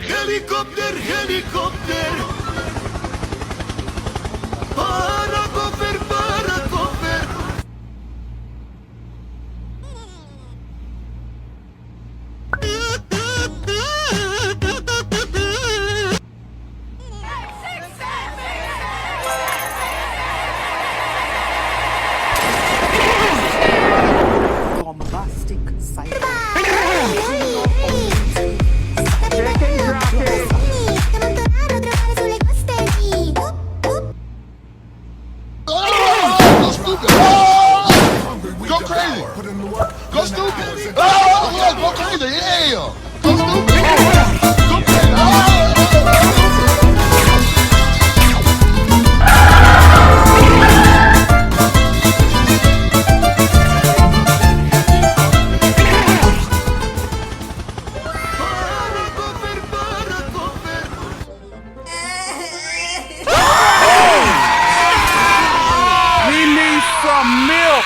Helikopter, helikopter. Parakoper, parakoper. Bombastic sight. Go crazy! Go stupid! Oh, yeah, go crazy! Yeah! Go stupid! Go crazy! We need some milk.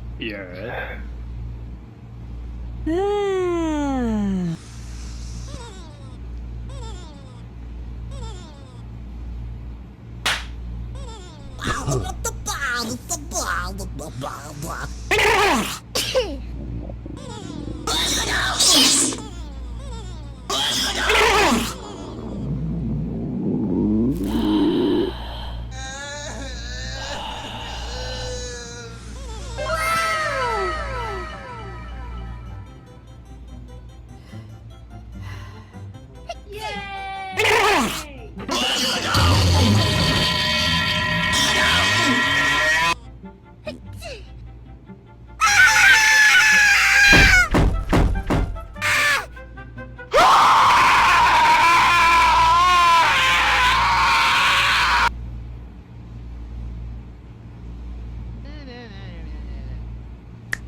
Yeah.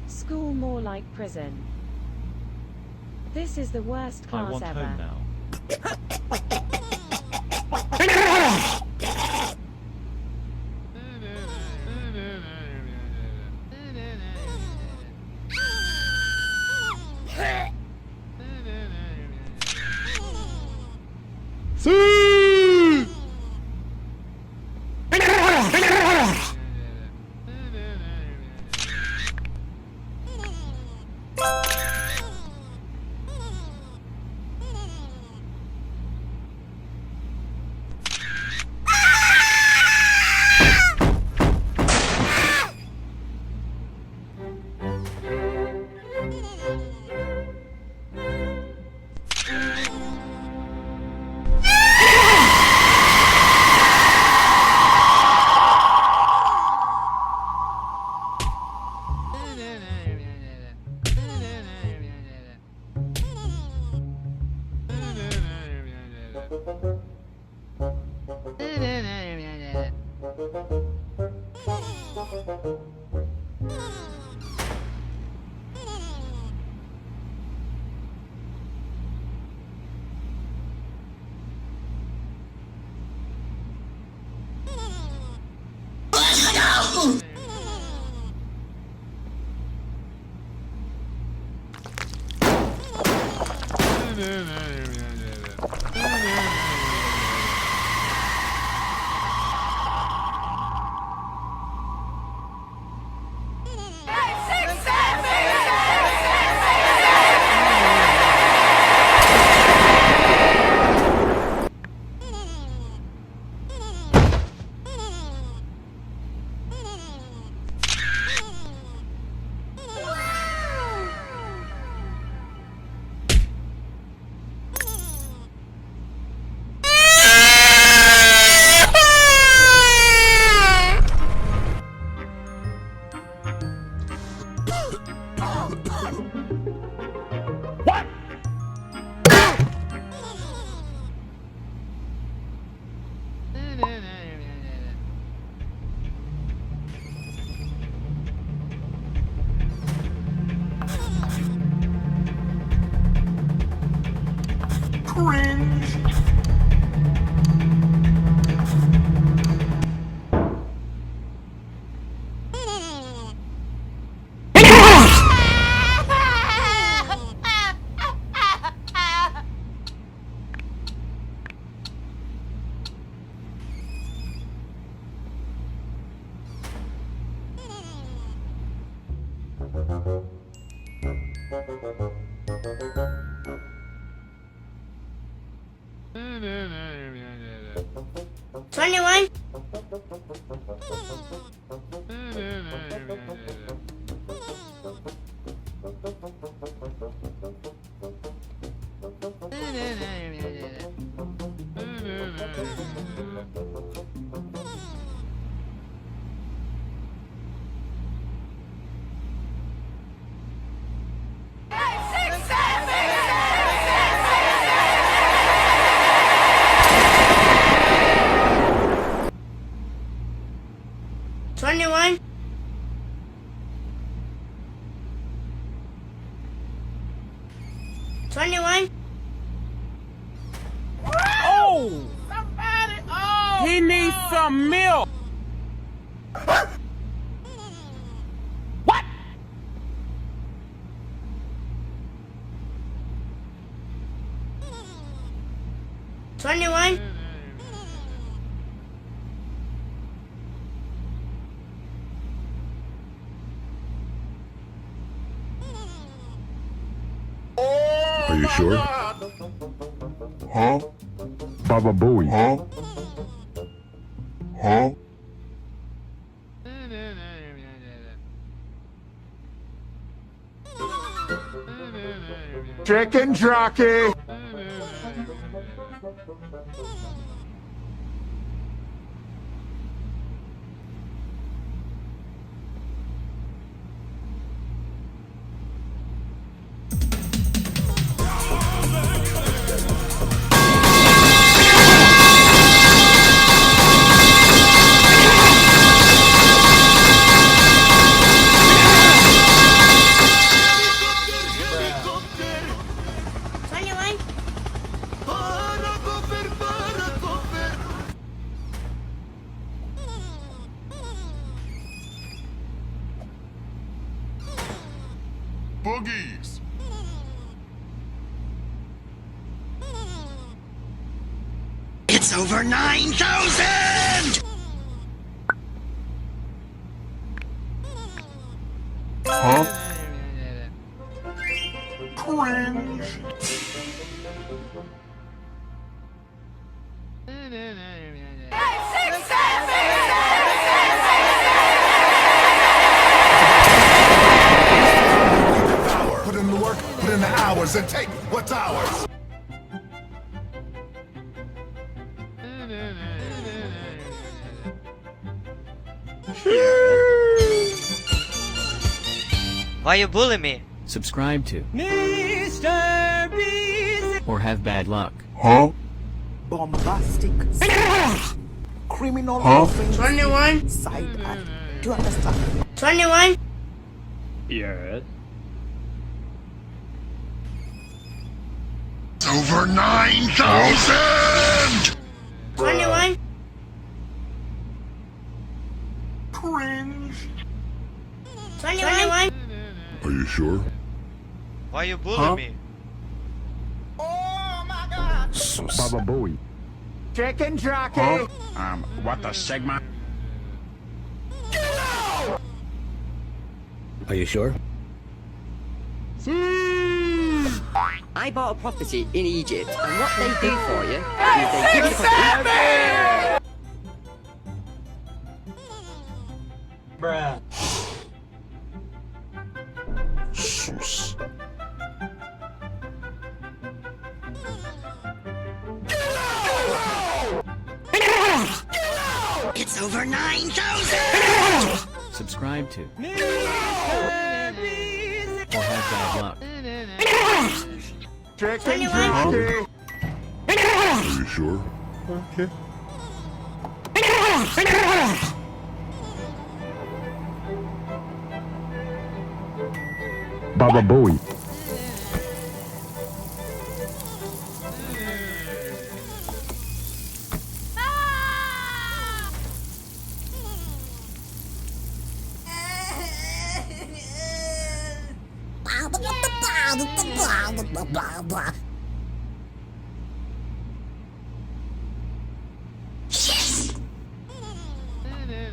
School more like prison. This is the worst I class want ever. home now. 21. Oh! He needs some milk. What? 21. Are you sure? Huh? Baba Booey. Huh? Huh? Chicken jockey. Boogies. It's over 9,000! Huh? Cringe. Put in the work, put in the hours, and take what's ours. Why you bully me? Subscribe to Mr. Beast or have bad luck. Huh? bombastic, criminal Huh? offense 21. side act. Do you understand? 21. Yes. It's over 9,000! 21. Cringe. 21. Are you sure? Why you bullying me? Baba Bowie. Chicken jockey. What the Sigma? Are you sure? I bought a property in Egypt, and what they do for you is they give you the property. Bruh. Sus. It's over 9,000! Subscribe to. Or have bad luck. Chicken 21. jockey. Are you sure? Okay. Baba Bowie.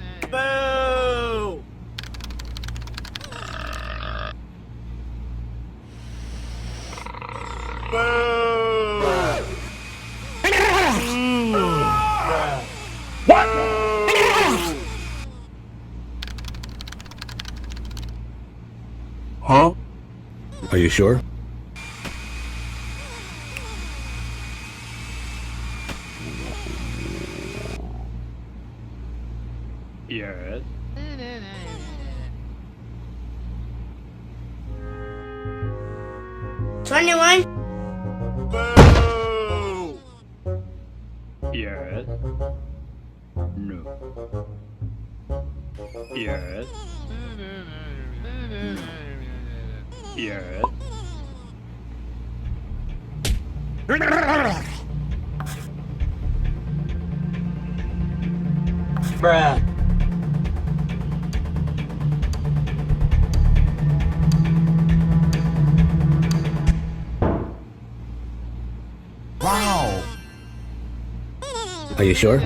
Boo! Huh? Are you sure? Yes. 21. Boo! Yes. No. Yes. Yes. Bruh. Wow. Are you sure?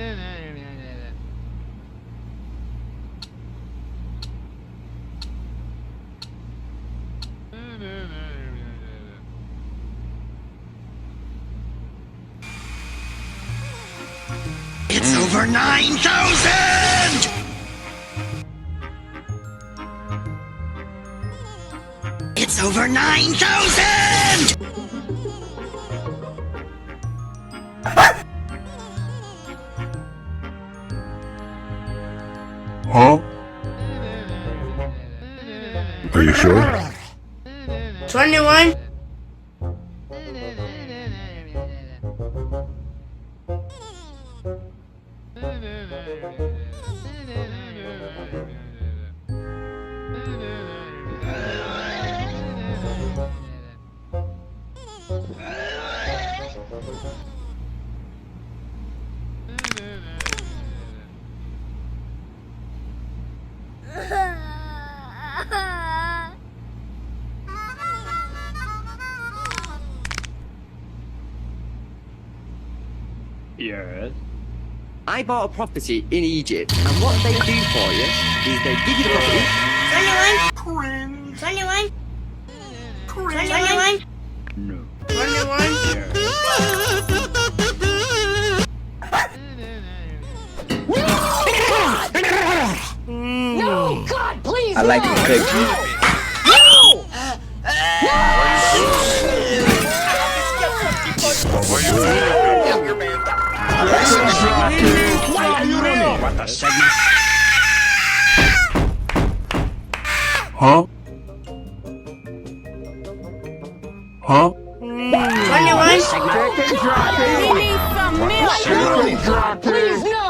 It's over 9,000! It's over 9,000! Huh? Are you sure? 21. Yes. I bought a property in Egypt, and what they do for you is they give you the property. 21. 21. 21. No. 21. Yes. No, God, please. I like the picture. What the Sigma? Huh? Huh? 21. Chicken jockey. He needs some milk. Chicken jockey. Please, no.